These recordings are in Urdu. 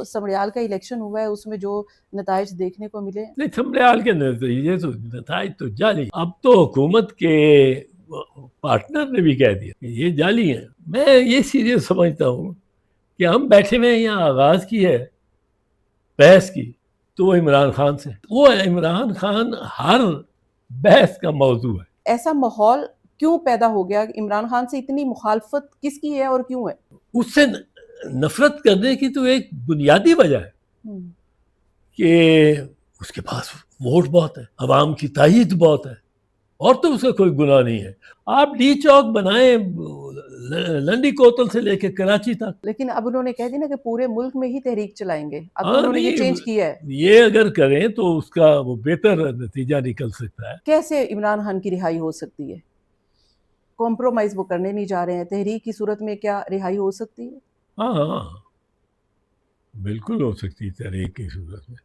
سمریال کا الیکشن ہوا ہے اس میں جو نتائج دیکھنے کو ملے؟ نہیں، سمریال کے نتیجے تو نتائج تو جعلی. اب تو حکومت کے پارٹنر نے بھی کہہ دیا کہ یہ جعلی ہیں. میں یہ سیریس سمجھتا ہوں کہ ہم بیٹھے ہوئے یہاں آغاز کی ہے بحث کی تو وہ عمران خان سے، وہ عمران خان ہر بحث کا موضوع ہے. ایسا ماحول کیوں پیدا ہو گیا؟ عمران خان سے اتنی مخالفت کس کی ہے اور کیوں ہے؟ اس سے نفرت کرنے کی تو ایک بنیادی وجہ ہے کہ اس کے پاس ووٹ بہت ہے، عوام کی تائید بہت ہے، اور تو اس کا کوئی گناہ نہیں ہے. آپ ڈی چوک بنائیں لنڈی کوتل سے لے کے کراچی تک. لیکن اب انہوں نے کہہ دی نا کہ پورے ملک میں ہی تحریک چلائیں گے، اب انہوں نے یہ چینج کیا ہے. یہ اگر کریں تو اس کا وہ بہتر نتیجہ نکل سکتا ہے. کیسے عمران خان کی رہائی ہو سکتی ہے؟ کمپرومائز وہ کرنے نہیں جا رہے ہیں، تحریک کی صورت میں کیا رہائی ہو سکتی ہے؟ ہاں بالکل ہو سکتی ہے تحریک کی صورت میں.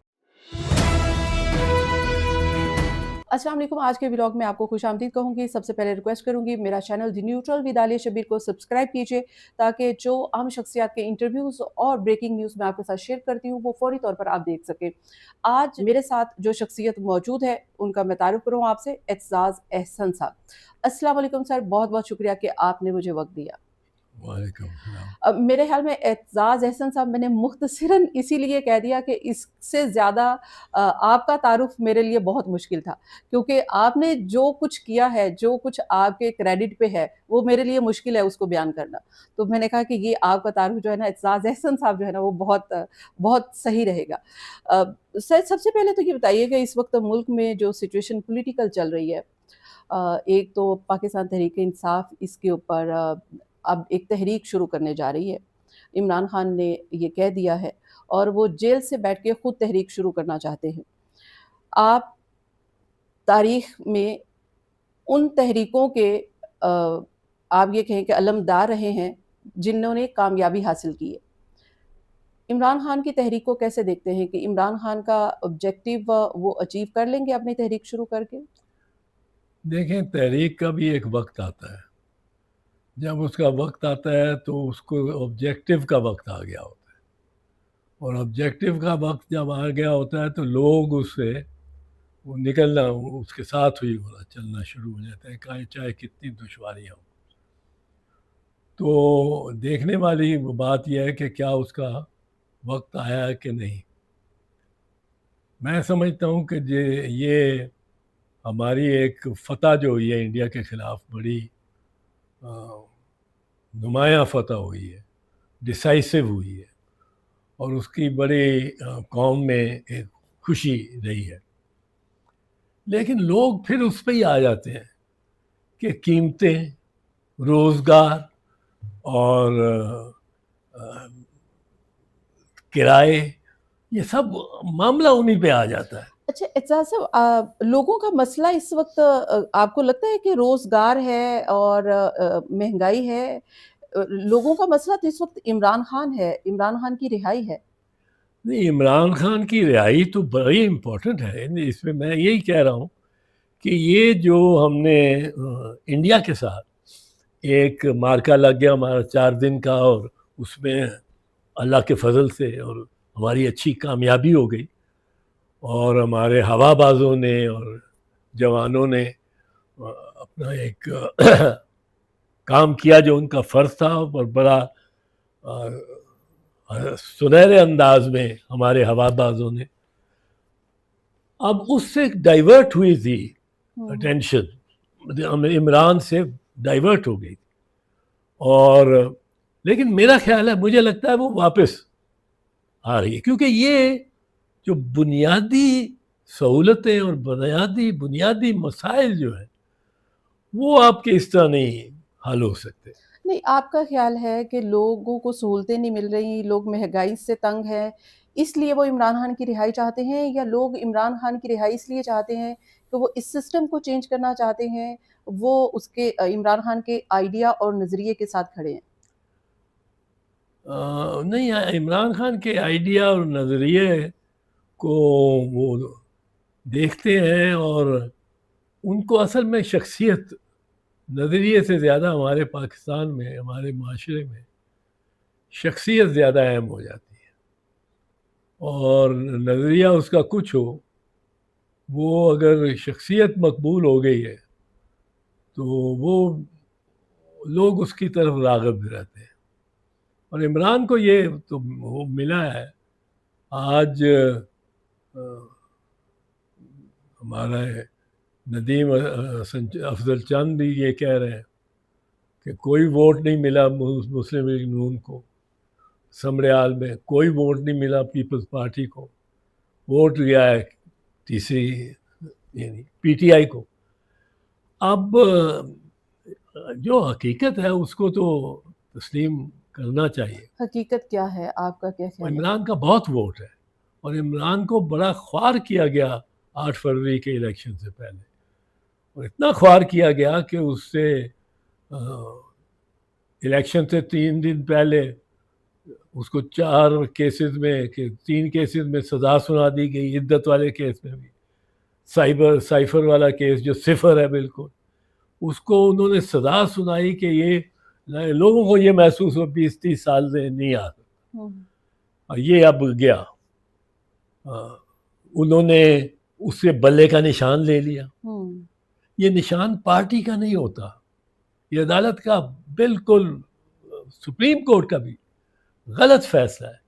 السلام علیکم. آج کے ولاگ میں آپ کو خوش آمدید کہوں گی. سب سے پہلے ریکویسٹ کروں گی میرا چینل دی نیوٹرل ود عالیہ شبیر کو سبسکرائب کیجیے تاکہ جو اہم شخصیات کے انٹرویوز اور بریکنگ نیوز میں آپ کے ساتھ شیئر کرتی ہوں وہ فوری طور پر آپ دیکھ سکیں. آج میرے ساتھ جو شخصیت موجود ہے ان کا میں تعارف کروں آپ سے. اعتزاز احسن صاحب. السلام علیکم سر، بہت بہت شکریہ کہ آپ نے مجھے وقت دیا. وعلیکم السلام. میرے خیال میں اعتزاز احسن صاحب میں نے مختصراً اسی لیے کہہ دیا کہ اس سے زیادہ آپ کا تعارف میرے لیے بہت مشکل تھا، کیونکہ آپ نے جو کچھ کیا ہے، جو کچھ آپ کے کریڈٹ پہ ہے، وہ میرے لیے مشکل ہے اس کو بیان کرنا. تو میں نے کہا کہ یہ آپ کا تعارف جو ہے نا اعتزاز احسن صاحب جو ہے نا وہ بہت بہت صحیح رہے گا. سر سب سے پہلے تو یہ بتائیے کہ اس وقت ملک میں جو سچویشن پولیٹیکل چل رہی ہے، ایک تو پاکستان تحریک انصاف اس کے اوپر اب ایک تحریک شروع کرنے جا رہی ہے. عمران خان نے یہ کہہ دیا ہے اور وہ جیل سے بیٹھ کے خود تحریک شروع کرنا چاہتے ہیں. آپ تاریخ میں ان تحریکوں کے آپ یہ کہیں کہ علمدار رہے ہیں جنہوں نے کامیابی حاصل کی ہے. عمران خان کی تحریک کو کیسے دیکھتے ہیں کہ عمران خان کا آبجیکٹیو وہ اچیو کر لیں گے اپنی تحریک شروع کر کے؟ دیکھیں، تحریک کا بھی ایک وقت آتا ہے. جب اس کا وقت آتا ہے تو اس کو آبجیکٹیو کا وقت آ گیا ہوتا ہے، اور آبجیکٹیو کا وقت جب آ گیا ہوتا ہے تو لوگ اس سے وہ نکلنا، اس کے ساتھ ہوئی ہونا چلنا شروع ہو جاتے ہیں، چاہے کتنی دشواریاں ہوں. تو دیکھنے والی بات یہ ہے کہ کیا اس کا وقت آیا ہے کہ نہیں. میں سمجھتا ہوں کہ یہ ہماری ایک فتح جو ہوئی ہے انڈیا کے خلاف، بڑی نمایاں فتح ہوئی ہے، ڈیسائسو ہوئی ہے، اور اس کی بڑی قوم میں ایک خوشی رہی ہے. لیکن لوگ پھر اس پہ ہی آ جاتے ہیں کہ قیمتیں، روزگار اور کرائے، یہ سب معاملہ انہی پہ آ جاتا ہے. اچھا اعتزاز صاحب، لوگوں کا مسئلہ اس وقت آپ کو لگتا ہے کہ روزگار ہے اور مہنگائی ہے؟ لوگوں کا مسئلہ تو اس وقت عمران خان ہے، عمران خان کی رہائی ہے. نہیں، عمران خان کی رہائی تو بڑی امپورٹنٹ ہے. اس میں یہی کہہ رہا ہوں کہ یہ جو ہم نے انڈیا کے ساتھ ایک مارکا لگ گیا ہمارا 4 دن کا، اور اس میں اللہ کے فضل سے اور ہماری اچھی کامیابی ہو گئی، اور ہمارے ہوا بازوں نے اور جوانوں نے اپنا ایک کام کیا جو ان کا فرض تھا، اور بڑا سنہرے انداز میں ہمارے ہوا بازوں نے. اب اس سے ڈائیورٹ ہوئی تھی اٹینشن، عمران سے ڈائیورٹ ہو گئی، اور لیکن میرا خیال ہے، مجھے لگتا ہے وہ واپس آ رہی ہے، کیونکہ یہ جو بنیادی سہولتیں اور بنیادی مسائل جو ہیں وہ آپ کے اس طرح نہیں حل ہو سکتے. نہیں، آپ کا خیال ہے کہ لوگوں کو سہولتیں نہیں مل رہی، لوگ مہنگائی سے تنگ ہیں، اس لیے وہ عمران خان کی رہائی چاہتے ہیں، یا لوگ عمران خان کی رہائی اس لیے چاہتے ہیں کہ وہ اس سسٹم کو چینج کرنا چاہتے ہیں، وہ اس کے عمران خان کے آئیڈیا اور نظریے کے ساتھ کھڑے ہیں؟ نہیں، عمران خان کے آئیڈیا اور نظریے کو وہ دیکھتے ہیں، اور ان کو اصل میں شخصیت، نظریے سے زیادہ ہمارے پاکستان میں، ہمارے معاشرے میں شخصیت زیادہ اہم ہو جاتی ہے. اور نظریہ اس کا کچھ ہو، وہ اگر شخصیت مقبول ہو گئی ہے تو وہ لوگ اس کی طرف راغب رہتے ہیں. اور عمران کو یہ تو وہ ملا ہے. آج ہمارا ندیم افضل چند بھی یہ کہہ رہے ہیں کہ کوئی ووٹ نہیں ملا مسلم لیگ نون کو سمڑیال میں، کوئی ووٹ نہیں ملا پیپلز پارٹی کو، ووٹ گیا ہے تیسری یعنی پی ٹی آئی کو. اب جو حقیقت ہے اس کو تو تسلیم کرنا چاہیے. حقیقت کیا ہے؟ آپ کا کیا خیال ہے؟ عمران کا بہت ووٹ ہے اور عمران کو بڑا خوار کیا گیا 8 فروری کے الیکشن سے پہلے، اور اتنا خوار کیا گیا کہ اس سے الیکشن سے 3 دن پہلے اس کو 4 کیسز میں کہ 3 کیسز میں سزا سنا دی گئی، عدت والے کیس میں بھی، سائفر والا کیس جو صفر ہے بالکل، اس کو انہوں نے سزا سنائی کہ یہ لوگوں کو یہ محسوس ہو 20-30 سال سے نہیں آ سکتا. اور یہ اب گیا، انہوں نے اس سے بلے کا نشان لے لیا. یہ نشان پارٹی کا نہیں ہوتا، یہ عدالت کا بالکل سپریم کورٹ کا بھی غلط فیصلہ ہے.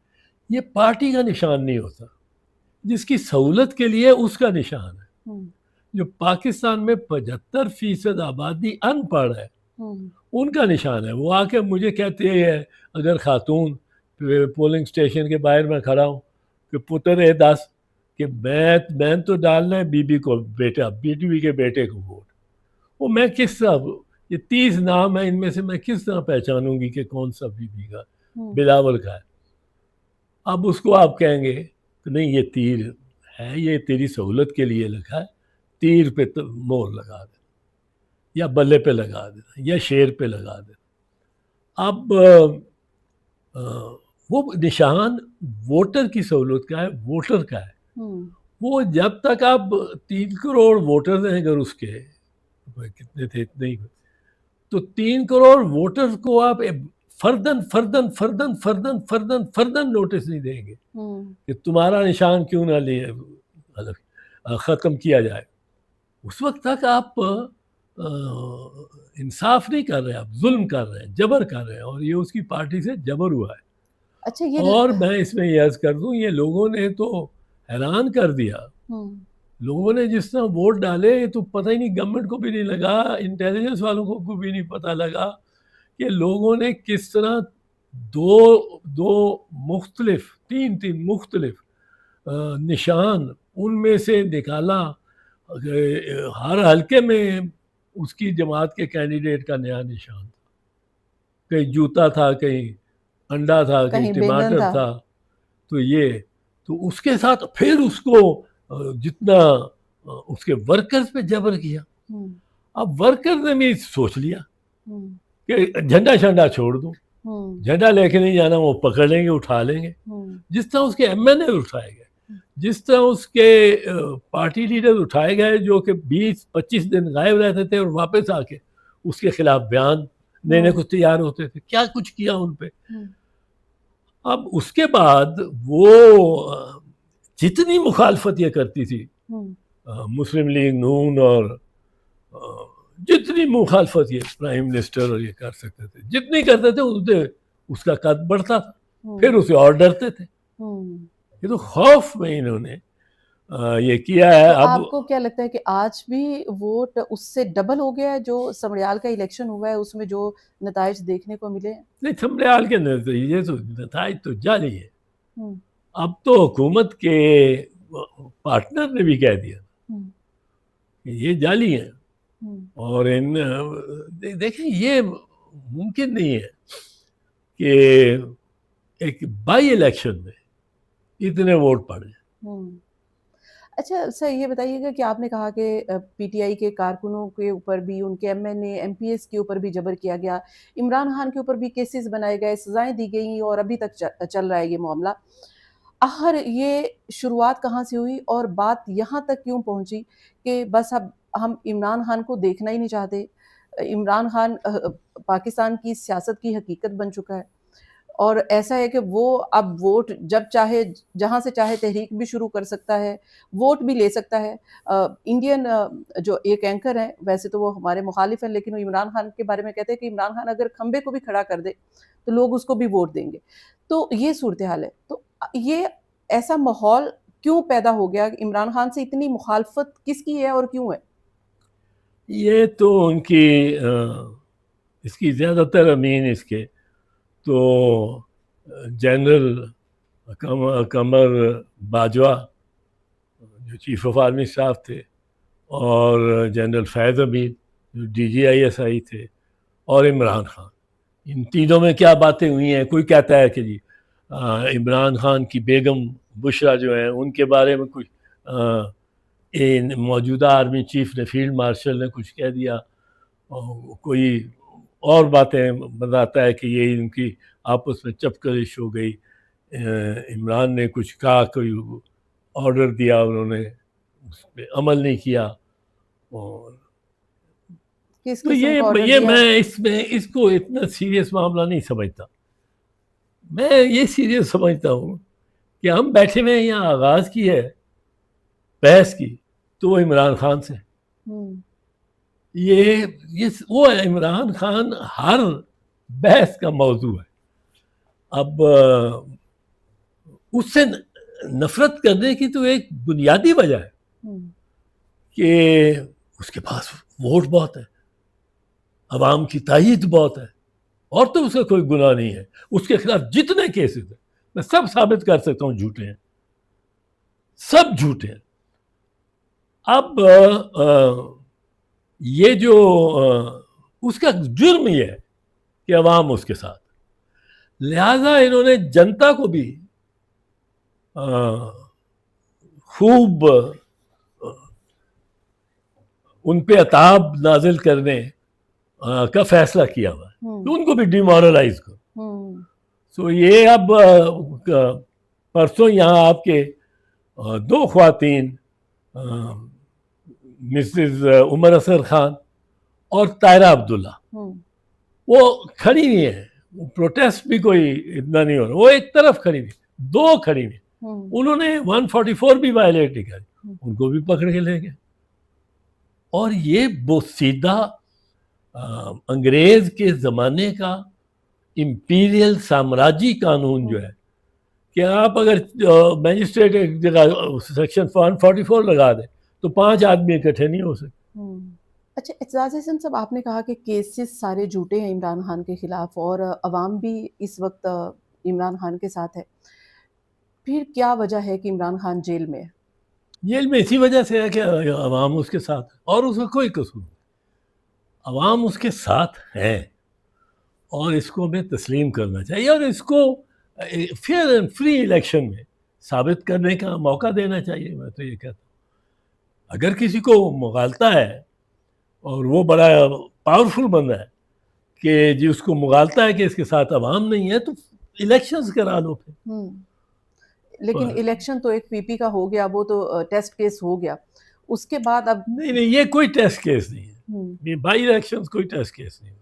یہ پارٹی کا نشان نہیں ہوتا، جس کی سہولت کے لیے اس کا نشان ہے. جو پاکستان میں 75% آبادی ان پڑھ ہے ان کا نشان ہے. وہ آ کے مجھے کہتے ہیں اگر خاتون پولنگ اسٹیشن کے باہر میں کھڑا ہوں کہ پتر ہے 10 کہ میں تو ڈالنا ہے بی بی کو بیٹا، بیٹی کے بیٹے کو ووٹ. وہ میں کس طرح، یہ 30 نام ہیں، ان میں سے میں کس طرح پہچانوں گی کہ کون سا بی بی کا بلاول کا ہے. اب اس کو آپ کہیں گے کہ نہیں یہ تیر ہے، یہ تیری سہولت کے لیے لکھا ہے، تیر پہ مور لگا دے یا بلے پہ لگا دینا یا شیر پہ لگا دینا. اب وہ نشان ووٹر کی سہولت کا ہے، ووٹر کا ہے. وہ جب تک آپ 3 کروڑ ووٹر ہیں اگر اس کے کتنے تھے اتنے ہی، تو 3 کروڑ ووٹر کو آپ فردن نوٹس نہیں دیں گے کہ تمہارا نشان کیوں نہ لے ختم کیا جائے. اس وقت تک آپ انصاف نہیں کر رہے، آپ ظلم کر رہے ہیں، جبر کر رہے ہیں، اور یہ اس کی پارٹی سے جبر ہوا ہے. اچھا یہ اور میں اس میں یہ عرض کر دوں، یہ لوگوں نے تو حیران کر دیا. لوگوں نے جس طرح ووٹ ڈالے تو پتہ ہی نہیں، گورنمنٹ کو بھی نہیں لگا، انٹیلیجنس والوں کو بھی نہیں پتہ لگا کہ لوگوں نے کس طرح دو مختلف تین مختلف نشان ان میں سے نکالا. ہر حلقے میں اس کی جماعت کے کینڈیڈیٹ کا نیا نشان تھا، کہیں جوتا تھا، کہیں انڈا تھا، کہیں ٹماٹر تھا. تو اس کے ساتھ پھر اس کو جتنا اس کے ورکرز پہ جبر کیا. اب ورکر نے بھی سوچ لیا کہ جھنڈا شنڈا چھوڑ دوں، جھنڈا لے کے نہیں جانا، وہ پکڑ لیں گے، اٹھا لیں گے. جس طرح اس کے ایم این اے اٹھائے گئے، جس طرح اس کے پارٹی لیڈر اٹھائے گئے جو کہ 20-25 دن غائب رہتے تھے اور واپس آ کے اس کے خلاف بیان دینے کو تیار ہوتے تھے، کیا کچھ کیا ان پہ. اب اس کے بعد وہ جتنی مخالفت یہ کرتی تھی مسلم لیگ نون، اور جتنی مخالفت یہ پرائم منسٹر اور یہ کر سکتے تھے، جتنی کرتے تھے اس کا قد بڑھتا تھا، پھر اسے اور ڈرتے تھے. یہ تو خوف میں انہوں نے یہ کیا ہے. اب آپ کو کیا لگتا ہے کہ آج بھی ووٹ اس سے ڈبل ہو گیا ہے جو سمڑیال کا الیکشن ہوا ہے اس میں جو نتائج دیکھنے کو ملے؟ نہیں، سمڑیال کے نتائج تو جعلی ہے. اب تو حکومت کے پارٹنر نے بھی کہہ دیا کہ یہ جعلی ہیں. اور دیکھیں یہ ممکن نہیں ہے کہ ایک بائی الیکشن میں اتنے ووٹ پڑ جائیں. اچھا سر یہ بتائیے گا کہ آپ نے کہا کہ پی ٹی آئی کے کارکنوں کے اوپر بھی، ان کے M N A M P S کے اوپر بھی جبر کیا گیا، عمران خان کے اوپر بھی کیسز بنائے گئے، سزائیں دی گئیں، اور ابھی تک چل رہا ہے یہ معاملہ. آخر یہ شروعات کہاں سے ہوئی اور بات یہاں تک کیوں پہنچی کہ بس اب ہم عمران خان کو دیکھنا ہی نہیں چاہتے؟ عمران خان پاکستان کی سیاست کی حقیقت بن چکا ہے. اور ایسا ہے کہ وہ اب ووٹ جب چاہے جہاں سے چاہے تحریک بھی شروع کر سکتا ہے، ووٹ بھی لے سکتا ہے۔ انڈین جو ایک اینکر ہیں، ویسے تو وہ ہمارے مخالف ہیں، لیکن وہ عمران خان کے بارے میں کہتے ہیں کہ عمران خان اگر کھمبے کو بھی کھڑا کر دے تو لوگ اس کو بھی ووٹ دیں گے۔ تو یہ صورتحال ہے۔ تو یہ ایسا ماحول کیوں پیدا ہو گیا؟ عمران خان سے اتنی مخالفت کس کی ہے اور کیوں ہے؟ یہ تو ان کی اس کی زیادہ تر امین اس کے تو جنرل قمر باجوہ جو چیف آف آرمی اسٹاف تھے، اور جنرل فیض امین جو D G I S I تھے، اور عمران خان، ان تینوں میں کیا باتیں ہوئی ہیں؟ کوئی کہتا ہے کہ جی عمران خان کی بیگم بشرا جو ہیں ان کے بارے میں کچھ موجودہ آرمی چیف نے، فیلڈ مارشل نے کچھ کہہ دیا، کوئی اور باتیں بتاتا ہے کہ یہ ان کی آپس میں چپکرش ہو گئی، عمران نے کچھ کہا، کوئی آرڈر دیا، انہوں نے اس پہ عمل نہیں کیا۔ اور کس تو قسم کا آرڈر یہ دیا؟ میں اس کو اتنا سیریس معاملہ نہیں سمجھتا۔ میں یہ سیریس سمجھتا ہوں کہ ہم بیٹھے ہوئے ہیں، یہاں آغاز کی ہے بحث کی تو وہ عمران خان سے، یہ وہ عمران خان ہر بحث کا موضوع ہے۔ اب اس سے نفرت کرنے کی تو ایک بنیادی وجہ ہے کہ اس کے پاس ووٹ بہت ہے، عوام کی تائید بہت ہے، اور تو اس کا کوئی گناہ نہیں ہے۔ اس کے خلاف جتنے کیسز ہیں میں سب ثابت کر سکتا ہوں جھوٹے ہیں، سب جھوٹے ہیں۔ اب یہ جو اس کا جرم یہ ہے کہ عوام اس کے ساتھ، لہذا انہوں نے جنتا کو بھی خوب ان پہ عتاب نازل کرنے کا فیصلہ کیا ہوا ہے کہ ان کو بھی ڈیمورلائز کرو۔ سو یہ اب پرسوں یہاں آپ کے دو خواتین، مسز عمر اثر خان اور طاہرہ عبداللہ، وہ کھڑی ہوئی ہیں، پروٹیسٹ بھی کوئی اتنا نہیں ہو رہا، وہ ایک طرف کھڑی ہوئی، دو کھڑی ہوئی، انہوں نے 144 بھی وائلیٹ نہیں کری، ان کو بھی پکڑ کے لے گئے۔ اور یہ بوسیدہ انگریز کے زمانے کا امپیریل سامراجی قانون جو ہے کہ آپ اگر میجسٹریٹ ایک جگہ سیکشن 144 لگا دیں تو 5 آدمی اکٹھے نہیں ہو سکتے۔ اچھا اعتزاز احسن صاحب، آپ نے کہا کہ کیسز سارے جھوٹے ہیں عمران خان کے خلاف، اور عوام بھی اس وقت عمران خان کے ساتھ ہے، پھر کیا وجہ ہے کہ عمران خان جیل میں ہے؟ جیل میں اسی وجہ سے ہے کہ عوام اس کے ساتھ ہے، اور اس کا کوئی قصور نہیں۔ عوام اس کے ساتھ ہیں اور اس کو ہمیں تسلیم کرنا چاہیے، اور اس کو فیئر اینڈ فری الیکشن میں ثابت کرنے کا موقع دینا چاہیے۔ میں تو یہ کہتا ہوں اگر کسی کو مغالطہ ہے اور وہ بڑا پاورفل بندہ ہے کہ جی اس کو مغالطہ ہے کہ اس کے ساتھ عوام نہیں ہے، تو الیکشنز کرا لو پھر۔ لیکن الیکشن تو ایک پی پی کا ہو گیا، وہ تو ٹیسٹ کیس ہو گیا، اس کے بعد اب نہیں یہ کوئی ٹیسٹ کیس نہیں ہے، یہ بائی الیکشنز کوئی ٹیسٹ کیس نہیں ہے۔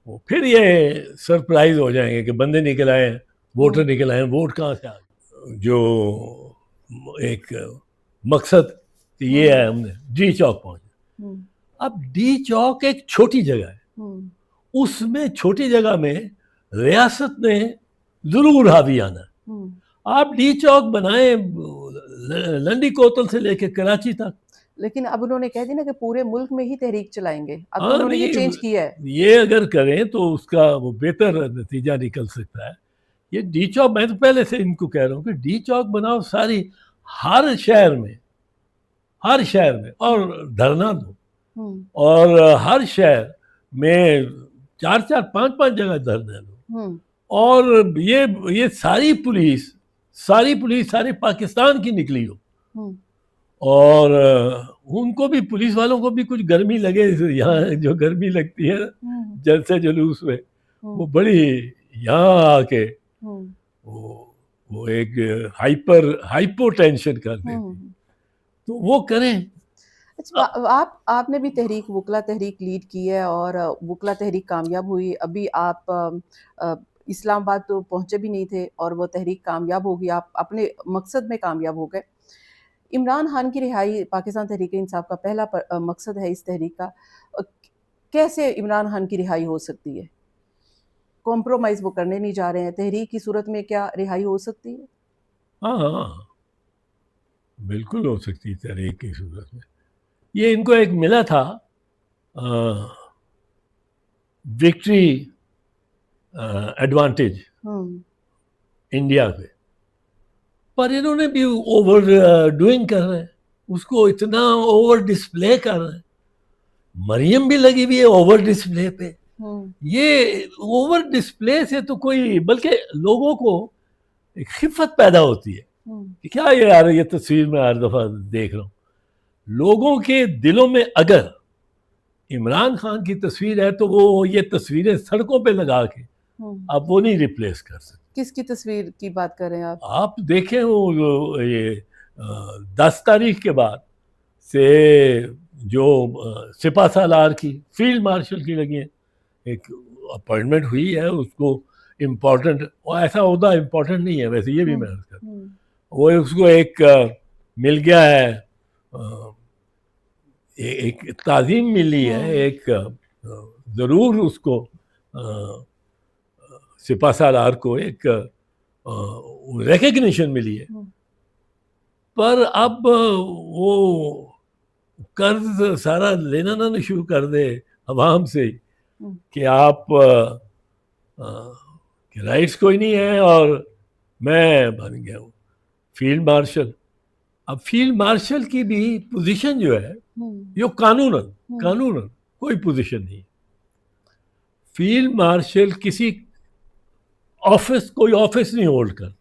وہ پھر یہ سرپرائز ہو جائیں گے کہ بندے نکل آئے ہیں، ووٹر نکل آئے ہیں، ووٹ کہاں سے آ گئے۔ جو ایک مقصد کہ یہ ہے، ہم نے ڈی چوک پہنچے۔ اب ڈی چوک ایک چھوٹی جگہ ہے، اس میں چھوٹی جگہ میں ریاست نے ضرور حاوی آنا ہے۔ آپ ڈی چوک بنائیں لنڈی کوتل سے لے کے کراچی تک، لیکن اب انہوں نے کہہ دی نا کہ پورے ملک میں ہی تحریک چلائیں گے، اب انہوں نے یہ چینج کیا ہے۔ یہ اگر کریں تو اس کا وہ بہتر نتیجہ نکل سکتا ہے۔ یہ ڈی چوک، میں تو پہلے سے ان کو کہہ رہا ہوں کہ ڈی چوک بناؤ ساری، ہر شہر میں اور دھرنا دو، اور ہر شہر میں 4 5 جگہ دھرنا دو، اور یہ ساری پولیس سارے پاکستان کی نکلی ہو، اور ان کو بھی، پولیس والوں کو بھی کچھ گرمی لگے، یہاں جو گرمی لگتی ہے جلسے جلوس میں، وہ بڑی یہاں آ کے وہ ایک ہائپو ٹینشن کر دیتی، تو وہ کریں۔ اچھا، آپ نے بھی وکلا تحریک لیڈ کی ہے، اور وکلا تحریک کامیاب ہوئی۔ ابھی آپ اسلام آباد تو پہنچے بھی نہیں تھے اور وہ تحریک کامیاب ہو گئی، آپ اپنے مقصد میں کامیاب ہو گئے۔ عمران خان کی رہائی پاکستان تحریک انصاف کا پہلا مقصد ہے اس تحریک کا، کیسے عمران خان کی رہائی ہو سکتی ہے؟ کمپرومائز وہ کرنے نہیں جا رہے ہیں، تحریک کی صورت میں کیا رہائی ہو سکتی ہے؟ ہاں بالکل ہو سکتی ہے تحریک کی صورت میں. یہ ان کو ایک ملا تھا وکٹری ایڈوانٹیج انڈیا پہ، پر انہوں نے بھی اوور ڈوئنگ کر رہے ہیں اس کو، اتنا اوور ڈسپلے کر رہے ہیں. مریم بھی لگی ہوئی ہے اوور ڈسپلے پہ. یہ اوور ڈسپلے سے تو کوئی، بلکہ لوگوں کو ایک خفت پیدا ہوتی ہے کہ کیا یہ یار یہ تصویر میں ہر دفعہ دیکھ رہا ہوں. لوگوں کے دلوں میں اگر عمران خان کی تصویر ہے تو وہ یہ تصویریں سڑکوں پہ لگا کے اب وہ نہیں ریپلیس کر سکتے. کس کی تصویر کی بات کر رہے ہیں آپ؟ آپ دیکھیں وہ یہ 10 تاریخ کے بعد سے جو سپہ سالار کی فیلڈ مارشل کی لگی ہے، ایک اپوائنٹمنٹ ہوئی ہے اس کو امپورٹنٹ، ایسا عہدہ امپورٹنٹ نہیں ہے ویسے، یہ بھی میں عرض کرتا ہوں. وہ اس کو ایک مل گیا ہے، ایک تعظیم ملی ہے، ایک ضرور اس کو سپہ سالار کو ایک ریکگنیشن ملی ہے. پر اب وہ قرض سارا لینا نہ شروع کر دے عوام سے کہ آپ کہ رائٹس کوئی نہیں ہے اور میں بن گیا ہوں فیلڈ مارشل. اب فیلڈ مارشل کی بھی پوزیشن جو ہے یہ قانوناً کوئی پوزیشن نہیں. فیلڈ مارشل کسی کوئی آفس نہیں ہولڈ کرتا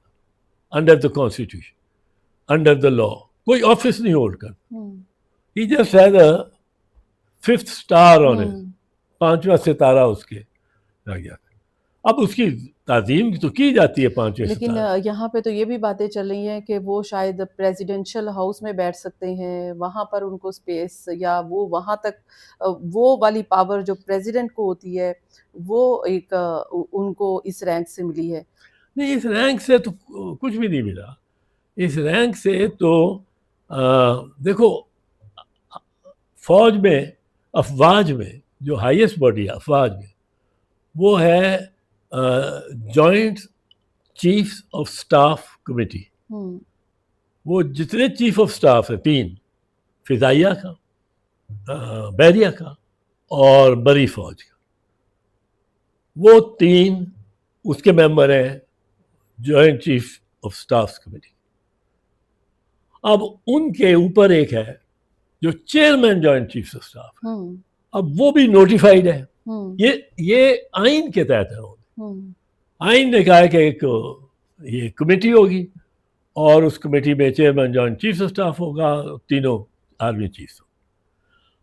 under the constitution, under the law کوئی آفس نہیں ہولڈ کرتا. He just has a 5th star on it, 5واں ستارہ اس کے لگ جاتا ہے. اب اس کی تعظیم تو کی جاتی ہے 5ویں لیکن یہاں پہ تو یہ بھی باتیں چل رہی ہیں کہ وہ شاید پریزیڈنشل ہاؤس میں بیٹھ سکتے ہیں، وہاں پر ان کو سپیس، یا وہ وہاں تک وہ والی پاور جو پریزیڈنٹ کو ہوتی ہے وہ ایک ان کو اس رینک سے ملی ہے. نہیں، اس رینک سے تو کچھ بھی نہیں ملا. اس رینک سے تو دیکھو فوج میں، افواج میں جو ہائیسٹ باڈی ہے افواج میں وہ ہے joint chief of staff committee. وہ جتنے چیف آف سٹاف ہیں 3، فضائیہ کا، بحریہ کا اور بری فوج کا، وہ 3 اس کے ممبر ہیں joint chief of staff committee. اب ان کے اوپر ایک ہے جو chairman joint chief of staff, اب وہ بھی نوٹیفائڈ ہے. یہ آئین کے تحت ہے. آئین نے کہا ہے کہ ایک یہ کمیٹی ہوگی اور اس کمیٹی میں chairman joint chief of staff ہوگا، تینوں آرمی چیف.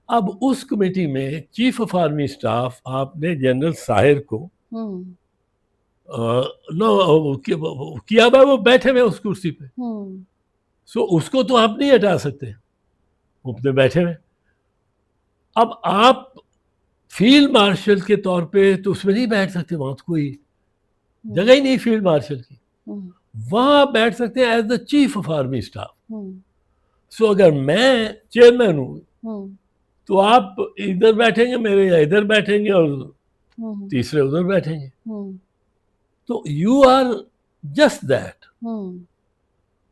اب اس کمیٹی میں چیف آف آرمی سٹاف آپ نے جنرل ساحر کو کیا بھائی، وہ بیٹھے ہوئے اس کرسی پہ، سو اس کو تو آپ نہیں ہٹا سکتے، وہ اپنے بیٹھے ہوئے. اب آپ فیلڈ مارشل کے طور پہ تو اس میں نہیں بیٹھ سکتے، وہاں تو کوئی جگہ ہی نہیں فیلڈ مارشل کی. وہاں بیٹھ سکتے ہیں as the chief of army staff. So اگر میں چیئرمین ہوں تو آپ ادھر بیٹھیں گے میرے، یا ادھر بیٹھیں گے اور تیسرے ادھر بیٹھیں گے. تو یو آر جسٹ دیٹ.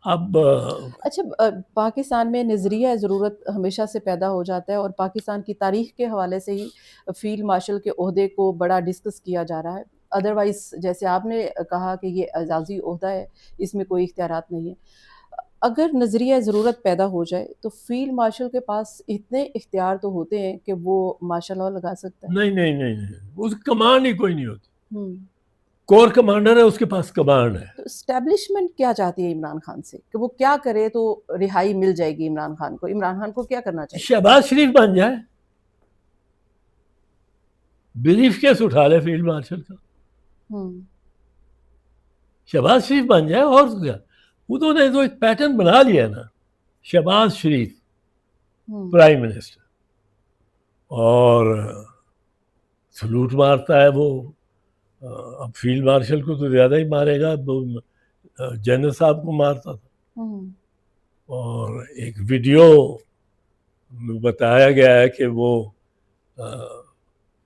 اب اچھا، پاکستان میں نظریہ ضرورت ہمیشہ سے پیدا ہو جاتا ہے اور پاکستان کی تاریخ کے حوالے سے ہی فیلڈ مارشل کے عہدے کو بڑا ڈسکس کیا جا رہا ہے. ادروائز جیسے آپ نے کہا کہ یہ اعزازی عہدہ ہے، اس میں کوئی اختیارات نہیں ہے. اگر نظریہ ضرورت پیدا ہو جائے تو فیلڈ مارشل کے پاس اتنے اختیار تو ہوتے ہیں کہ وہ مارشل لا لگا سکتا ہے. نہیں، اس کمانڈ ہی کوئی نہیں ہوتی. کور کمانڈر ہے، اس کے پاس کمانڈ ہے. تو اسٹیبلشمنٹ کیا چاہتی ہے عمران خان سے کہ وہ کیا کرے تو رہائی مل جائے گی عمران خان کو؟ عمران خان کو کیا کرنا چاہیے؟ شہباز شریف بن جائے، بریف کیس اٹھا لے فیلڈ مارشل کا، شہباز شریف بن جائے. اور کیا، انہوں نے جو ایک پیٹرن بنا لیا نا، شہباز شریف پرائم منسٹر، اور سلوٹ مارتا ہے وہ اب فیلڈ مارشل کو تو زیادہ ہی مارے گا، جنرل صاحب کو مارتا تھا. اور ایک ویڈیو میں بتایا گیا ہے کہ وہ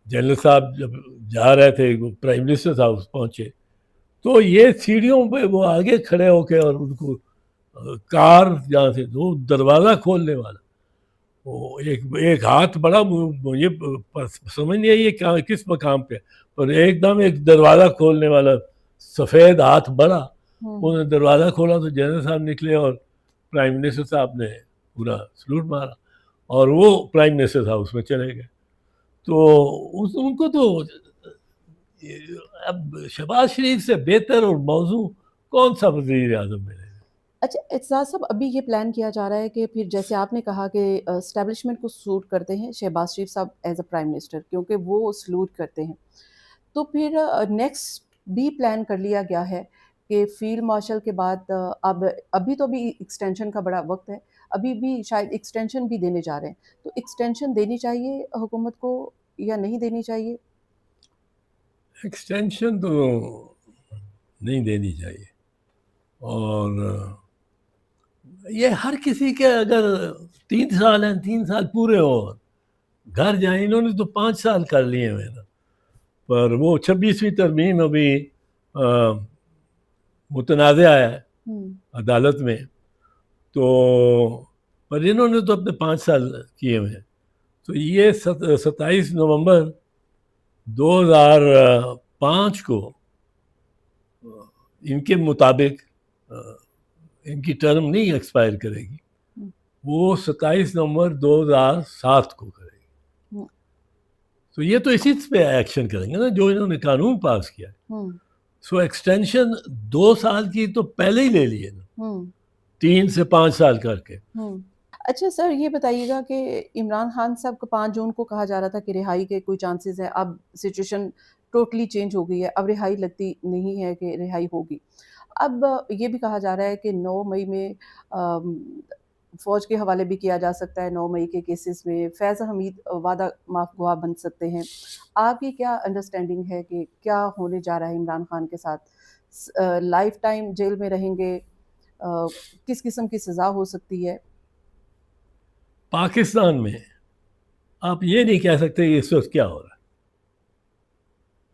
جنرل صاحب جب جا رہے تھے، پرائم منسٹر ہاؤس پہنچے تو یہ سیڑھیوں پہ وہ آگے کھڑے ہو کے اور ان کو کار جہاں سے وہ دروازہ کھولنے والا، وہ ایک ہاتھ بڑا، مجھے سمجھ نہیں آئی یہ کس مقام پہ، پر ایک دم ایک دروازہ کھولنے والا سفید ہاتھ بڑا، انہوں نے دروازہ کھولا تو جنرل صاحب نکلے اور پرائم منسٹر صاحب نے پورا سلوٹ مارا اور وہ پرائم منسٹر ہاؤس میں چلے گئے. تو ان کو تو اب شہباز شریف سے بہتر اور موضوع کون سا وزیر اعظم ملے. اچھا اعتزاز صاحب، ابھی یہ پلان کیا جا رہا ہے کہ پھر جیسے آپ نے کہا کہ اسٹیبلشمنٹ کو سوٹ کرتے ہیں شہباز شریف صاحب ایز اے پرائم منسٹر، کیونکہ وہ سلوٹ کرتے ہیں، تو پھر نیکسٹ بھی پلان کر لیا گیا ہے کہ فیلڈ مارشل کے بعد ابھی تو ابھی ایکسٹینشن کا بڑا وقت ہے، ابھی بھی شاید ایکسٹینشن بھی دینے جا رہے ہیں، تو ایکسٹینشن دینی چاہیے حکومت کو یا نہیں دینی چاہیے؟ ایکسٹینشن تو نہیں دینی چاہیے، اور یہ ہر کسی کے اگر 3 سال ہیں 3 سال پورے ہو گھر جائیں. انہوں نے تو 5 سال کر لیے ہیں، پر وہ 26ویں ترمیم ابھی متنازع ہے عدالت میں، تو پر انہوں نے تو اپنے 5 سال کیے ہوئے ہیں. تو یہ 27 نومبر 2005 کو ان کے مطابق ان کی ٹرم نہیں ایکسپائر کرے گی، وہ 27 نومبر 2007 کو کرے گی. تو یہ تو اسی پہ ایکشن کریں گے نا جو انہوں نے قانون پاس کیا ہے. سو ایکسٹینشن 2 سال کی تو پہلے ہی لے لیے نا، 3 سے 5 سال کر کے. اچھا سر، یہ بتائیے گا کہ عمران خان صاحب کو 5 جون کو کہا جا رہا تھا کہ رہائی کے کوئی چانسز ہیں، اب سچویشن ٹوٹلی چینج ہو گئی ہے، اب رہائی لگتی نہیں ہے کہ رہائی ہوگی. اب یہ بھی کہا جا رہا ہے کہ 9 مئی میں فوج کے حوالے بھی کیا جا سکتا ہے، 9 مئی کے کیسز میں فیض حمید وعدہ معاف گواہ بن سکتے ہیں. آپ کی کیا انڈرسٹینڈنگ ہے کہ کیا ہونے جا رہا ہے عمران خان کے ساتھ؟ لائف ٹائم جیل میں رہیں گے؟ کس قسم کی سزا ہو سکتی ہے؟ پاکستان میں آپ یہ نہیں کہہ سکتے کہ اس وقت کیا ہو رہا ہے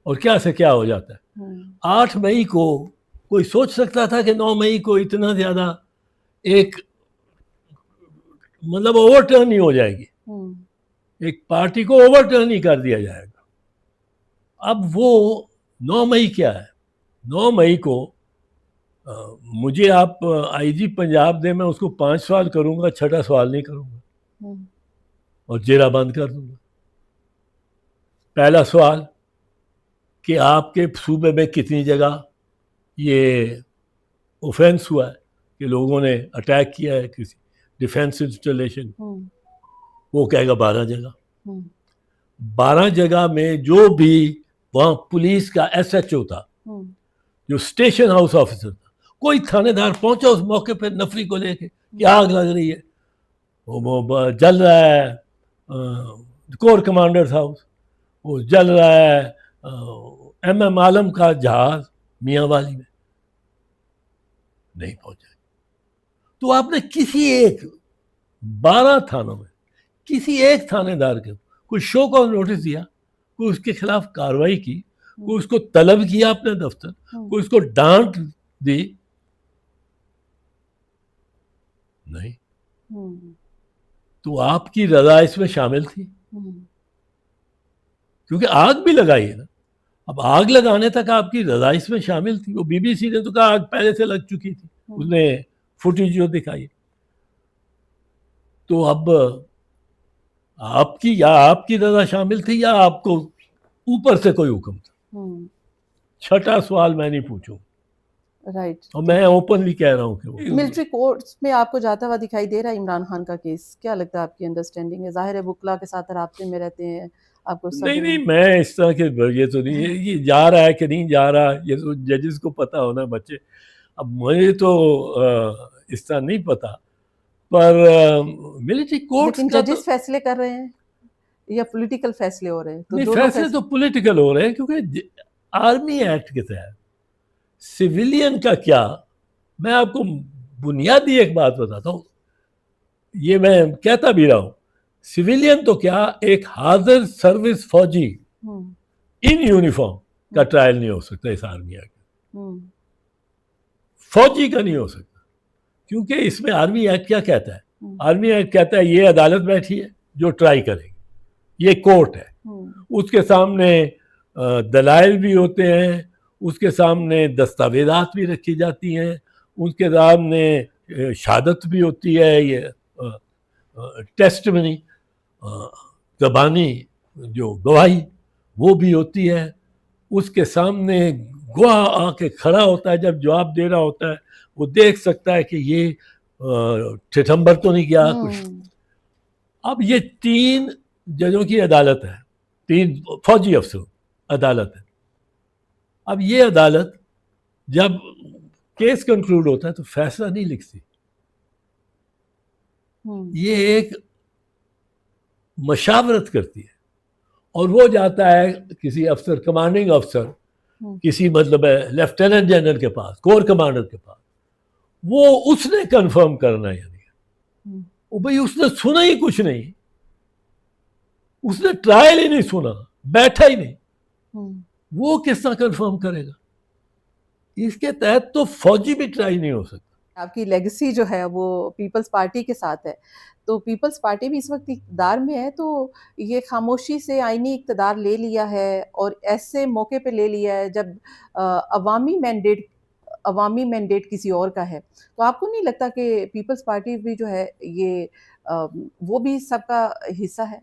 اور کیا سے کیا ہو جاتا ہے. 8 مئی کو کوئی سوچ سکتا تھا کہ 9 مئی کو اتنا زیادہ ایک مطلب اوور ٹرن نہیں ہو جائے گی، ایک پارٹی کو اوور ٹرن ہی کر دیا جائے گا. اب وہ 9 مئی کیا ہے؟ 9 مئی کو مجھے آپ آئی جی پنجاب دے، میں اس کو 5 سوال کروں گا، 6واں سوال نہیں کروں گا اور جیرا بند کر دوں گا. پہلا سوال کہ آپ کے صوبے میں کتنی جگہ یہ اوفینس ہوا ہے کہ لوگوں نے اٹیک کیا ہے کسی ڈیفینس انسٹالیشن، وہ کہے گا 12 جگہ. 12 جگہ میں جو بھی وہاں پولیس کا ایس ایچ او تھا، جو اسٹیشن ہاؤس آفیسر تھا، کوئی تھانے دار پہنچا اس موقع پہ نفری کو لے کے کہ آگ لگ رہی ہے، وہ جل رہا ہے کور کمانڈر ہاؤس، وہ جل رہا ہے ایم عالم کا جہاز میاں والی میں، نہیں پہنچا. تو آپ نے کسی ایک 12 تھانوں میں کسی ایک تھانے دار کے کوئی شو کا نوٹس دیا، کوئی اس کے خلاف کارروائی کی، کوئی اس کو طلب کیا اپنے دفتر، کوئی اس کو ڈانٹ دی؟ نہیں. تو آپ کی رضا اس میں شامل تھی؟ کیونکہ آگ بھی لگائی ہے نا. اب آگ لگانے تک آپ کی رضا اس میں شامل تھی. وہ بی بی سی نے تو کہا آگ پہلے سے لگ چکی تھی، اس نے فوٹیج جو دکھائی. تو اب آپ کی رضا شامل تھی یا آپ کو اوپر سے کوئی حکم تھا؟ 6واں سوال میں نہیں پوچھوں. رائٹ. اور میں اوپنلی کہہ رہا ہوں کہ ملٹری کورٹس میں آپ کو جاتا ہوا دکھائی دے رہا ہے عمران خان کا کیس، کیا لگتا ہے آپ کی انڈرسٹینڈنگ ہے؟ ظاہر ہے وکلا کے ساتھ رابطے میں رہتے ہیں آپ کو. نہیں میں اس طرح کے یہ تو نہیں، یہ جا رہا ہے کہ نہیں جا رہا یہ تو ججز کو پتا ہونا بچے. اب مجھے تو اس طرح نہیں پتا، پر ملٹری کورٹس لیکن ججز فیصلے کر رہے ہیں یا پولیٹیکل فیصلے ہو رہے ہیں؟ نہیں، فیصلے تو پولیٹیکل ہو رہے ہیں کیونکہ آرمی ایکٹ کے تحت سویلین کا کیا، میں آپ کو بنیادی ایک بات بتاتا ہوں، یہ میں کہتا بھی رہا ہوں، سویلین تو کیا ایک حاضر سروس فوجی ان یونیفارم کا ٹرائل نہیں ہو سکتا اس آرمی ایکٹ، فوجی کا نہیں ہو سکتا، کیونکہ اس میں آرمی ایکٹ کیا کہتا ہے؟ آرمی ایکٹ کہتا ہے یہ عدالت بیٹھی ہے جو ٹرائی کرے گی، یہ کورٹ ہے، اس کے سامنے دلائل بھی ہوتے ہیں، اس کے سامنے دستاویزات بھی رکھی جاتی ہیں، اس کے سامنے شہادت بھی ہوتی ہے، یہ ٹیسٹمنی، زبانی جو گواہی وہ بھی ہوتی ہے، اس کے سامنے گواہ آ کے کھڑا ہوتا ہے، جب جواب دے رہا ہوتا ہے وہ دیکھ سکتا ہے کہ یہ ٹھٹمبر تو نہیں کیا کچھ۔ اب یہ 3 ججوں کی عدالت ہے، 3 فوجی افسر عدالت ہے، اب یہ عدالت جب کیس کنکلوڈ ہوتا ہے تو فیصلہ نہیں لکھتی، یہ ایک مشاورت کرتی ہے، اور وہ جاتا ہے کسی افسر، کمانڈنگ افسر، کسی مطلب ہے لیفٹیننٹ جنرل کے پاس، کور کمانڈر کے پاس، وہ اس نے کنفرم کرنا ہے، یعنی وہ بھئی اس نے سنا ہی کچھ نہیں، اس نے ٹرائل ہی نہیں سنا، بیٹھا ہی نہیں، وہ کس طرح کنفرم کرے گا؟ اس کے تحت تو فوجی بھی ٹرائی نہیں ہو سکتا۔ آپ کی لیگسی جو ہے وہ پیپلز پارٹی کے ساتھ ہے، تو پیپلز پارٹی بھی اس وقت اقتدار میں ہے، تو یہ خاموشی سے آئینی اقتدار لے لیا ہے، اور ایسے موقع پہ لے لیا ہے جب عوامی مینڈیٹ کسی اور کا ہے، تو آپ کو نہیں لگتا کہ پیپلز پارٹی بھی جو ہے یہ وہ بھی سب کا حصہ ہے؟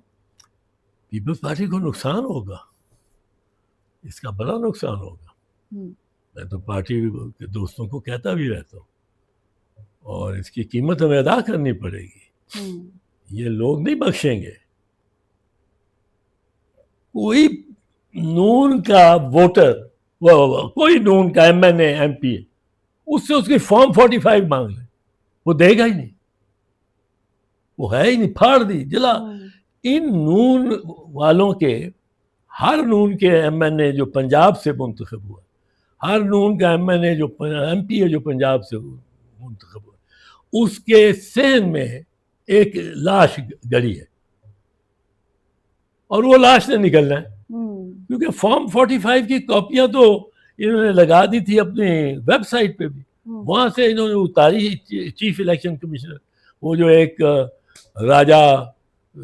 پیپلز پارٹی کو نقصان ہوگا، اس کا بڑا نقصان ہوگا، میں تو پارٹی کے دوستوں کو کہتا بھی رہتا ہوں، اور اس کی قیمت ہمیں ادا کرنی پڑے گی، یہ لوگ نہیں بخشیں گے۔ کوئی نون کا ووٹر، کوئی نون کا M N A M P A, اس سے اس کی فارم 45 مانگ لے، وہ دے گا ہی نہیں، وہ ہے ہی نہیں، پھاڑ دی، جلا۔ ان نون والوں کے، ہر نون کے ایم این اے جو پنجاب سے منتخب ہوا، ہر نون کا ایم این اے جو ایم پی اے جو پنجاب سے منتخب ہوا، اس کے صحن میں ایک لاش گڑی ہے، اور وہ لاش نے نکلنا ہے، کیونکہ فارم 45 کی کاپیاں تو انہوں نے لگا دی تھی اپنے ویب سائٹ پہ بھی، وہاں سے انہوں نے اتاری، چیف الیکشن کمیشنر، وہ جو ایک راجہ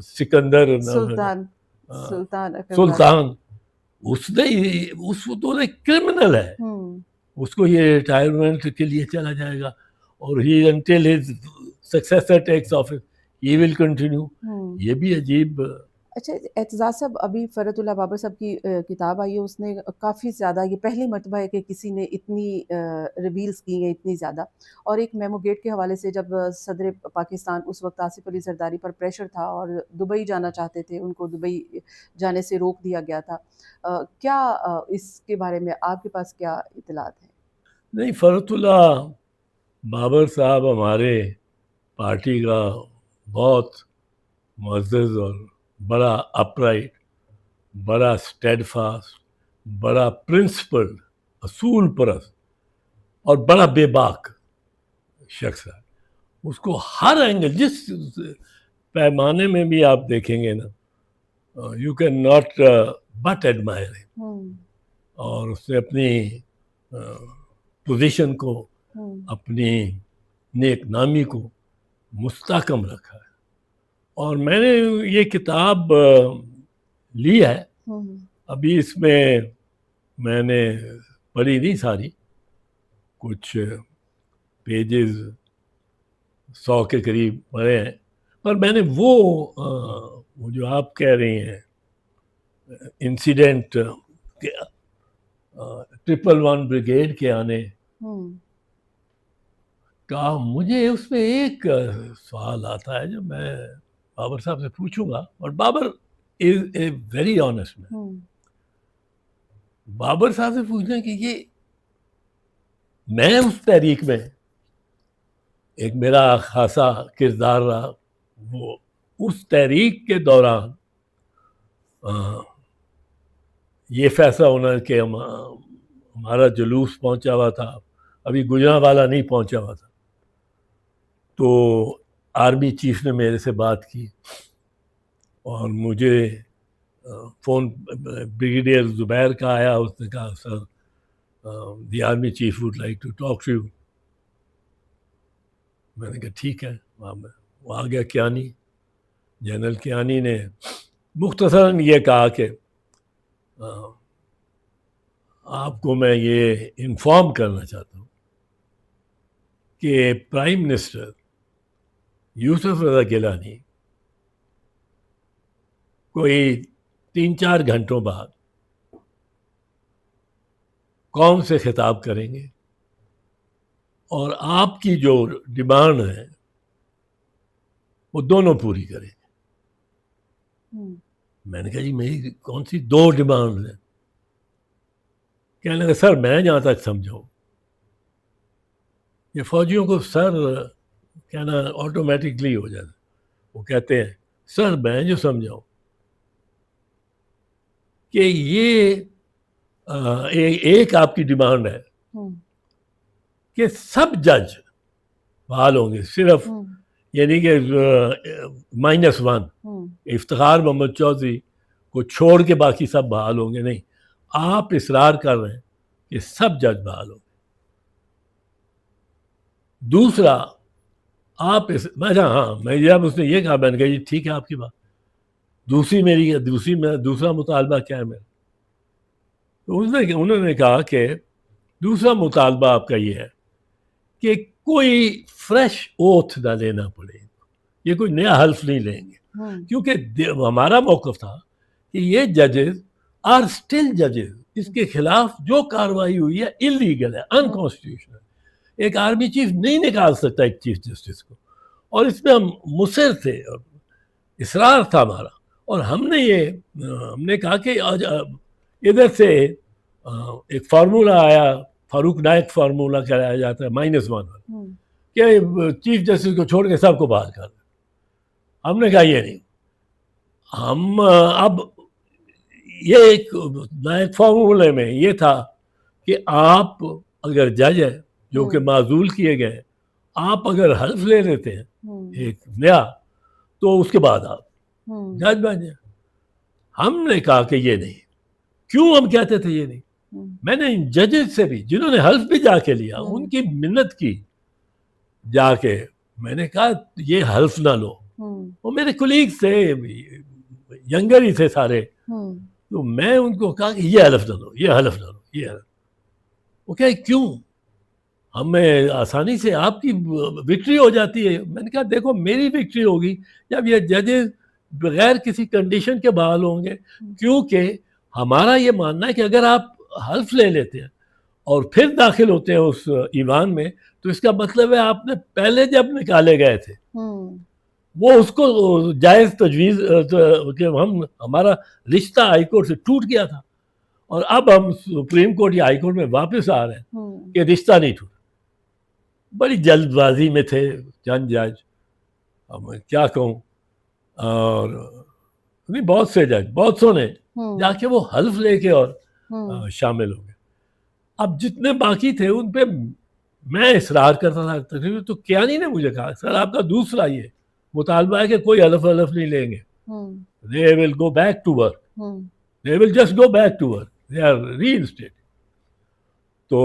سکندر سلطان، اس نے، اس تو ایک کرمنل ہے، اس کو یہ ریٹائرمنٹ کے لیے چلا جائے گا، اور ہی until his successor takes office he will continue۔ یہ بھی عجیب۔ اچھا اعتزاز صاحب، ابھی فرحت اللہ بابر صاحب کی کتاب آئی ہے، اس نے کافی زیادہ، یہ پہلی مرتبہ ہے کہ کسی نے اتنی ریویلز کی ہیں، اتنی زیادہ، اور ایک میمو گیٹ کے حوالے سے جب صدر پاکستان اس وقت آصف علی زرداری پر پریشر تھا اور دبئی جانا چاہتے تھے، ان کو دبئی جانے سے روک دیا گیا تھا، کیا اس کے بارے میں آپ کے پاس کیا اطلاعات ہیں؟ نہیں، فرحت اللہ بابر صاحب ہمارے پارٹی کا بہت معزز اور بڑا اپرائٹ، بڑا اسٹیڈ فاسٹ، بڑا پرنسپل، اصول پرست اور بڑا بے باک شخص ہے۔ اس کو ہر اینگل، جس پیمانے میں بھی آپ دیکھیں گے نا، you can not but admirer, اور اس نے اپنی پوزیشن کو، اپنی نیک نامی کو مستحکم رکھا ہے۔ اور میں نے یہ کتاب لی ہے، ابھی اس میں نے پڑھی نہیں ساری، کچھ پیجز 100 کے قریب پڑھے ہیں، پر میں نے وہ جو آپ کہہ رہی ہیں انسیڈنٹ 111 بریگیڈ کے آنے کا، مجھے اس میں ایک سوال آتا ہے جو میں بابر صاحب سے پوچھوں گا، اور بابر از اے ویری آنیسٹ مین۔ بابر صاحب سے پوچھنا کہ یہ، میں اس تحریک میں ایک میرا خاصا کردار رہا، وہ اس تحریک کے دوران یہ فیصلہ ہونا کہ ہمارا جلوس پہنچا ہوا تھا, ابھی گجرانوالہ نہیں پہنچا ہوا تھا. تو آرمی چیف نے میرے سے بات کی اور مجھے فون بریگیڈیئر زبیر کا آیا, اس نے کہا sir the army chief would like to talk to you. میں نے کہا ٹھیک ہے. وہ آ گیا کیانی, جنرل کیانی نے مختصراً یہ کہا کہ آپ کو میں یہ انفارم کرنا چاہتا ہوں کہ پرائم منسٹر یوسف رضا گیلانی کوئی 3-4 گھنٹوں بعد قوم سے خطاب کریں گے اور آپ کی جو ڈیمانڈ ہے وہ دونوں پوری کریں گے. میں نے کہا جی میری کون سی 2 ڈیمانڈ ہیں؟ کہنے لگا سر میں جہاں تک سمجھاؤں, یہ فوجیوں کو سر کہنا آٹومیٹکلی ہو جاتا. وہ کہتے ہیں سر میں جو سمجھاؤں کہ یہ ایک آپ کی ڈیمانڈ ہے کہ سب جج بحال ہوں گے, صرف یعنی کہ -1 افتخار محمد چودھری کو چھوڑ کے باقی سب بحال ہوں گے. نہیں, آپ اصرار کر رہے ہیں کہ سب جج بحال ہوں گے. دوسرا آپ میں جب اس نے یہ کہا میں نے کہا جی ٹھیک ہے آپ کی بات. دوسرا مطالبہ کیا ہے میرا؟ تو انہوں نے کہا کہ دوسرا مطالبہ آپ کا یہ ہے کہ کوئی فریش اوتھ نہ لینا پڑے, یہ کوئی نیا حلف نہیں لیں گے, کیونکہ ہمارا موقف تھا کہ یہ ججز آر اسٹل ججز, اس کے خلاف جو کارروائی ہوئی ہے انلیگل ہے, انکانسٹیٹیوشنل. ایک آرمی چیف نہیں نکال سکتا ایک چیف جسٹس کو, اور اس میں ہم مصر تھے, اصرار تھا ہمارا. اور ہم نے کہا کہ ادھر سے ایک فارمولہ آیا, فاروق نائک فارمولہ کرایا جاتا ہے -1 کہ چیف جسٹس کو چھوڑ کے سب کو باہر کر دیں. ہم نے کہا یہ نہیں, ہم اب یہ ایک نائک فارمولے میں یہ تھا کہ آپ اگر جج ہے جو کہ معزول کیے گئے, آپ اگر حلف لے لیتے ہیں ایک نیا تو اس کے بعد آپ جج بن جائیں. ہم نے کہا کہ یہ نہیں. کیوں ہم کہتے تھے یہ نہیں؟ میں نے ان ججز سے بھی جنہوں نے حلف بھی جا کے لیا ان کی منت کی جا کے, میں نے کہا یہ حلف نہ لو. وہ میرے کولیگز تھے, ینگر ہی تھے سارے, تو میں ان کو کہا کہ یہ حلف نہ لو, یہ حلف نہ لو, یہ حلف. وہ کہا کیوں؟ ہمیں آسانی سے آپ کی وکٹری ہو جاتی ہے. میں نے کہا دیکھو میری وکٹری ہوگی جب یہ ججز بغیر کسی کنڈیشن کے بحال ہوں گے, کیونکہ ہمارا یہ ماننا ہے کہ اگر آپ حلف لے لیتے ہیں اور پھر داخل ہوتے ہیں اس ایوان میں تو اس کا مطلب ہے آپ نے پہلے جب نکالے گئے تھے وہ اس کو جائز تجویز کہ ہمارا رشتہ ہائی کورٹ سے ٹوٹ گیا تھا اور اب ہم سپریم کورٹ یا ہائی کورٹ میں واپس آ رہے ہیں کہ رشتہ نہیں ٹوٹا. بڑی جلد بازی میں تھے چند جج, اب میں کیا کہوں, اور نہیں بہت سے جج, بہت سو نے جا کے وہ حلف لے کے اور شامل ہو گئے. اب جتنے باقی تھے ان پہ میں اصرار کرتا تھا تقریباً, تو کیانی نے مجھے کہا سر آپ کا دوسرا یہ مطالبہ ہے کہ کوئی حلف نہیں لیں گے, they will go back to work, they will just go back to work, they are reinstated. تو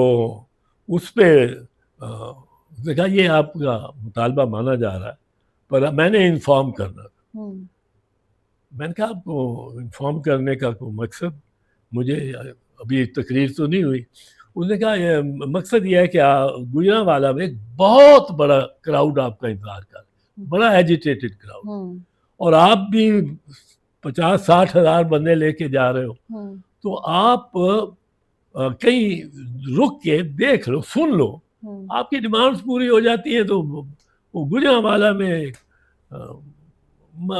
اس پہ نے کہا یہ آپ کا مطالبہ مانا جا رہا ہے پر میں نے انفارم کرنا تھا. میں نے کہا آپ کو انفارم کرنے کا کوئی مقصد, مجھے ابھی تقریر تو نہیں ہوئی. اس نے کہا مقصد یہ ہے کہ گجرانوالہ میں ایک بہت بڑا کراؤڈ آپ کا انتظار کر, بڑا ایجیٹیٹڈ کراؤڈ, اور آپ بھی 50-60 ہزار بندے لے کے جا رہے ہو, تو آپ کہیں رک کے دیکھ لو, سن لو, آپ کی ڈیمانڈز پوری ہو جاتی ہیں تو وہ گجرانوالہ میں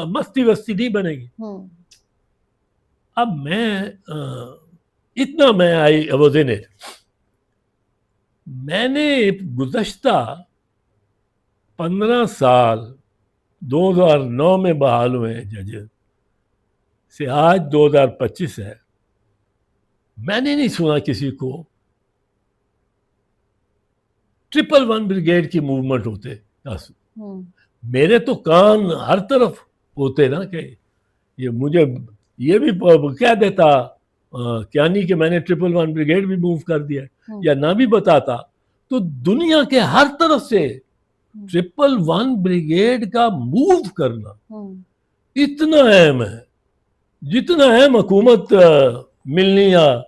مستی وستی نہیں بنے گی. اب میں اتنا میں آئی وزن اٹ, میں نے گزشتہ 15 سال 2009 میں بحال ہوئے ہیں ججز سے, آج 2025 ہے, میں نے نہیں سنا کسی کو 111 بریگیڈ کی موومنٹ ہوتے. میرے تو کان ہر طرف ہوتے نا کہ یہ مجھے یہ بھی کہہ دیتا کیا نہیں کہ میں نے 111 بریگیڈ بھی موو کر دیا یا نہ بھی بتاتا تو دنیا کے ہر طرف سے 111 بریگیڈ کا موو کرنا اتنا اہم ہے جتنا اہم حکومت ملنی یا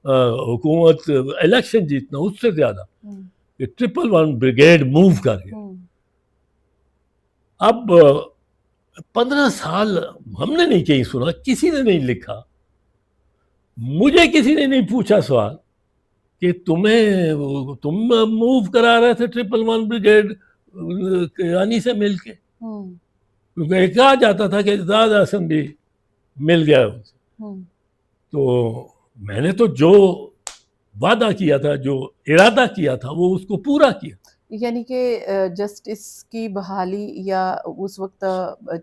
حکومت الیکشن جیتنا اس سے زیادہ کہ 111 بریگیڈ موو کر گیا. اب 15 سال ہم نے نہیں کہیں سنا, کسی نے نہیں لکھا, مجھے کسی نے نہیں پوچھا سوال کہ تم موو کرا رہے تھے 111 بریگیڈ کیانی سے مل کے, کیونکہ کہا جاتا تھا کہ اعزاز احسن بھی مل گیا ان سے. تو میں نے تو جو وعدہ کیا تھا, جو ارادہ کیا تھا, وہ اس کو پورا کیا. یعنی کہ جسٹس کی بحالی یا اس وقت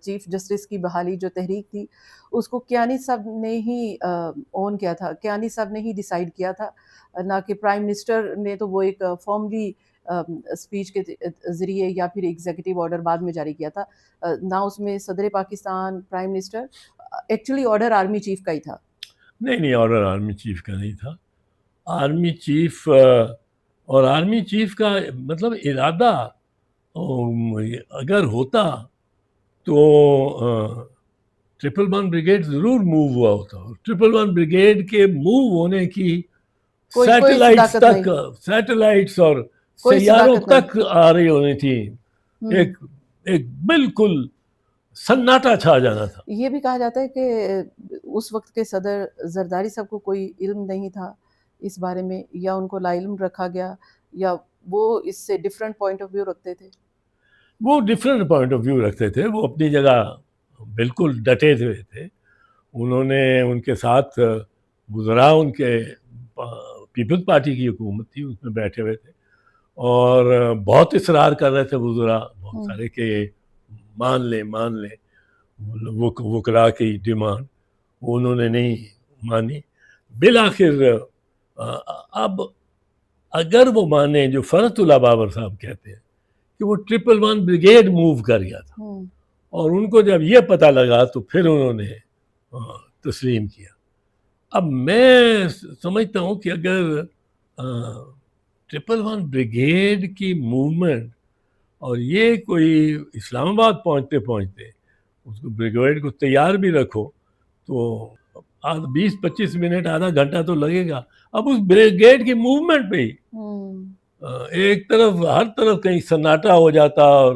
چیف جسٹس کی بحالی جو تحریک تھی اس کو کیانی صاحب نے ہی اون کیا تھا, کیانی صاحب نے ہی ڈیسائیڈ کیا تھا, نہ کہ پرائم منسٹر نے. تو وہ ایک فارملی اسپیچ کے ذریعے یا پھر ایگزیکٹو آرڈر بعد میں جاری کیا تھا, نہ اس میں صدر Pakistan prime minister, actually order army chief کا ہی تھا. نہیں آرڈر آرمی چیف کا نہیں تھا. آرمی چیف اور آرمی چیف کا مطلب ارادہ اگر ہوتا تو 111 بریگیڈ ضرور موو ہوا ہوتا. 111 بریگیڈ کے موو ہونے کی سیٹلائٹس اور سیاروں تک آ رہی ہونی تھی, ایک بالکل سناٹا چھا جانا تھا. یہ بھی کہا جاتا ہے کہ اس وقت کے صدر زرداری صاحب کو کوئی علم نہیں تھا اس بارے میں, یا ان کو لا علم رکھا گیا, یا وہ اس سے ڈفرینٹ پوائنٹ آف ویو رکھتے تھے. وہ ڈفرینٹ پوائنٹ آف ویو رکھتے تھے, وہ اپنی جگہ بالکل ڈٹے ہوئے تھے. انہوں نے ان کے ساتھ وزراء, ان کے پیپلز پارٹی کی حکومت تھی, اس میں بیٹھے ہوئے تھے اور بہت اصرار کر رہے تھے وزراء بہت سارے کہ مان لیں وکلاء کی ڈیمانڈ. انہوں نے نہیں مانی. بالآخر اب اگر وہ مانے جو فرحت اللہ بابر صاحب کہتے ہیں کہ وہ 111 بریگیڈ موو کر گیا تھا, اور ان کو جب یہ پتہ لگا تو پھر انہوں نے تسلیم کیا. اب میں سمجھتا ہوں کہ اگر 111 بریگیڈ کی موومنٹ اور یہ کوئی اسلام آباد پہنچتے اس کو بریگیڈ کو تیار بھی رکھو تو 20-25 منٹ آدھا گھنٹہ تو لگے گا. اب اس بریگیڈ کی موومنٹ پہ ہی ایک طرف ہر طرف کہیں سناٹا ہو جاتا اور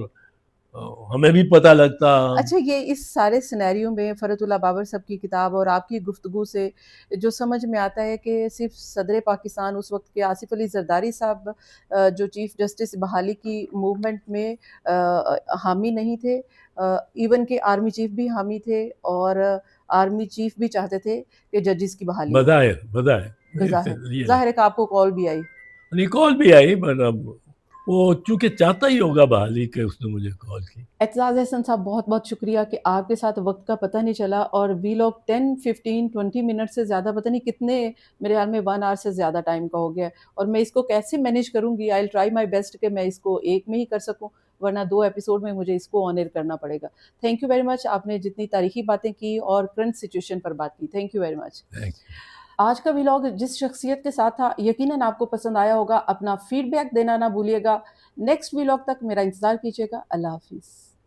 ہمیں بھی پتہ لگتا. اچھا, یہ اس سارے سینیریو میں فرحت اللہ بابر صاحب کی کتاب اور آپ کی گفتگو سے جو سمجھ میں آتا ہے کہ صرف صدر پاکستان اس وقت کے آصف علی زرداری صاحب جو چیف جسٹس بحالی کی موومنٹ میں حامی نہیں تھے, ایون کہ آرمی چیف بھی حامی تھے, اور آرمی چیف بھی چاہتے تھے کہ ججز کی بحالی. ظاہر ہے کہ آپ کو کال بھی آئی. پر اب وہ چونکہ چاہتا ہی ہوگا بحالی کہ اس نے مجھے کال کی. اعتزاز احسن صاحب, بہت بہت شکریہ کہ آپ کے ساتھ وقت کا پتہ نہیں چلا, اور وی لوگ 10-15-20 منٹ سے زیادہ پتہ نہیں کتنے, میرے خیال میں 1 آور سے زیادہ ٹائم کا ہو گیا, اور میں اس کو کیسے مینیج کروں گی. آئی ول ٹرائی مائی بیسٹ کہ میں اس کو ایک میں ہی کر سکوں, ورنہ 2 ایپیسوڈ میں مجھے اس کو آن ایئر کرنا پڑے گا. تھینک یو ویری مچ, آپ نے جتنی تاریخی باتیں کی اور کرنٹ سچویشن پر بات کی. Thank you very much. آج کا ولاگ جس شخصیت کے ساتھ تھا یقیناً آپ کو پسند آیا ہوگا. اپنا فیڈ بیک دینا نہ بھولیے گا. نیکسٹ ولاگ تک میرا انتظار کیجیے گا. اللہ حافظ.